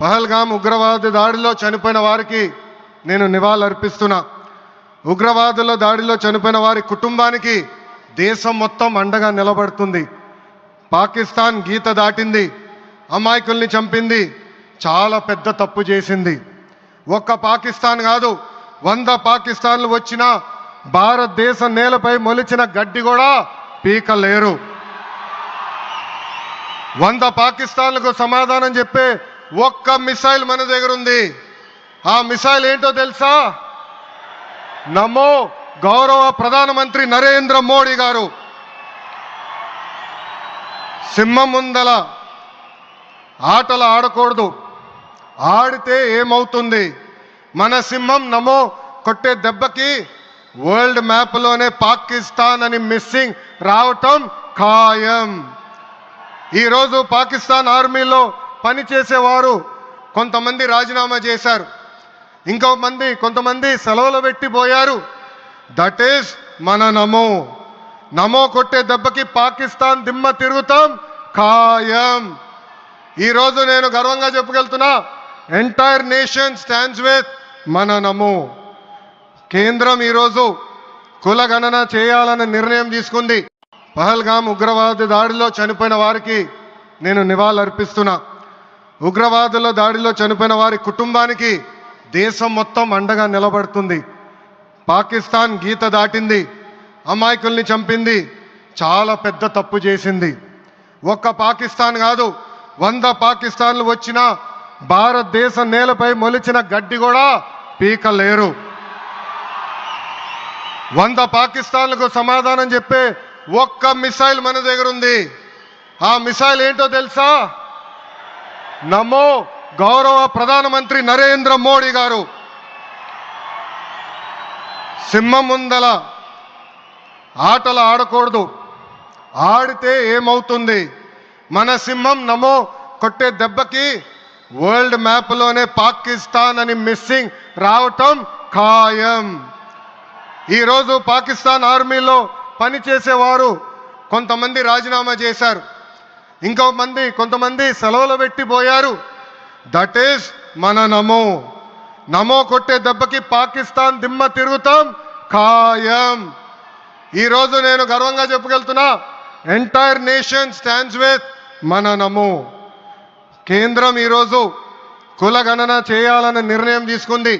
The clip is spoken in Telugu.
పహల్గామ్ ఉగ్రవాద దాడిలో చనిపోయిన వారికి నేను నివాళులర్పిస్తున్నా. ఉగ్రవాదుల దాడిలో చనిపోయిన వారి కుటుంబానికి దేశం మొత్తం అండగా నిలబడుతుంది. పాకిస్తాన్ గీత దాటింది, అమాయకుల్ని చంపింది, చాలా పెద్ద తప్పు చేసింది. ఒక్క పాకిస్తాన్ కాదు, 100 పాకిస్తాన్లు వచ్చినా భారతదేశ నేలపై మొలిచిన గడ్డి కూడా పీకలేరు. 100 పాకిస్తాన్లకు సమాధానం చెప్పే ఒక్క మిసైల్ మన దగ్గర ఉంది. ఆ మిసైల్ ఏంటో తెలుసా? నమో గౌరవ ప్రధానమంత్రి నరేంద్ర మోడీ గారు. సింహం ముందల ఆటలు ఆడకూడదు, ఆడితే ఏమవుతుంది? మన సింహం నమో కొట్టే దెబ్బకి వరల్డ్ మ్యాప్లోనే పాకిస్తాన్ అని మిస్సింగ్ రావటం ఖాయం. ఈరోజు పాకిస్తాన్ ఆర్మీలో పనిచేసేవారు కొంతమంది రాజీనామా చేశారు, కొంతమంది సెలవులు పెట్టిపోయారు. దట్ ఈస్ మన నమో. నమో కొట్టే దెబ్బకి పాకిస్తాన్ దిమ్మ తిరుగుతాం ఖాయం. ఈరోజు నేను గర్వంగా చెప్పగలుగుతున్నా, ఎంటైర్ నేషన్ స్టాండ్స్ విత్ మన నమో. కేంద్రం ఈరోజు కులగణన చేయాలనే నిర్ణయం తీసుకుంది. పహల్గామ్ ఉగ్రవాద దాడిలో చనిపోయిన వారికి నేను నివాళులర్పిస్తున్నా. ఉగ్రవాదుల దాడిలో చనిపోయిన వారి కుటుంబానికి దేశం మొత్తం అండగా నిలబడుతుంది. పాకిస్తాన్ గీత దాటింది, అమాయకుల్ని చంపింది, చాలా పెద్ద తప్పు చేసింది. ఒక్క పాకిస్తాన్ కాదు, 100 పాకిస్తాన్లు వచ్చినా భారతదేశ నేలపై మొలిచిన గడ్డి కూడా పీకలేరు. 100 పాకిస్తాన్లకు సమాధానం చెప్పే ఒక్క మిసైల్ మన దగ్గర ఉంది. ఆ మిసైల్ ఏంటో తెలుసా? నమో గౌరవ ప్రధానమంత్రి నరేంద్ర మోడీ గారు. సింహం ముందల ఆటలు ఆడకూడదు, ఆడితే ఏమవుతుంది? మన సింహం నమో కొట్టే దెబ్బకి వరల్డ్ మ్యాప్లోనే పాకిస్తాన్ అని మిస్సింగ్ రావటం ఖాయం. ఈరోజు పాకిస్తాన్ ఆర్మీలో పనిచేసేవారు కొంతమంది రాజీనామా చేశారు, కొంతమంది సెలవులు పెట్టిపోయారు. దట్ ఈస్ మన నమో. నమో కొట్టే దెబ్బకి పాకిస్తాన్ దిమ్మ తిరుగుతాం ఖాయం. ఈరోజు నేను గర్వంగా చెప్పగలుగుతున్నా, ఎంటైర్ నేషన్ స్టాండ్స్ విత్ మన నమో. కేంద్రం ఈరోజు కులగణన చేయాలనే నిర్ణయం తీసుకుంది.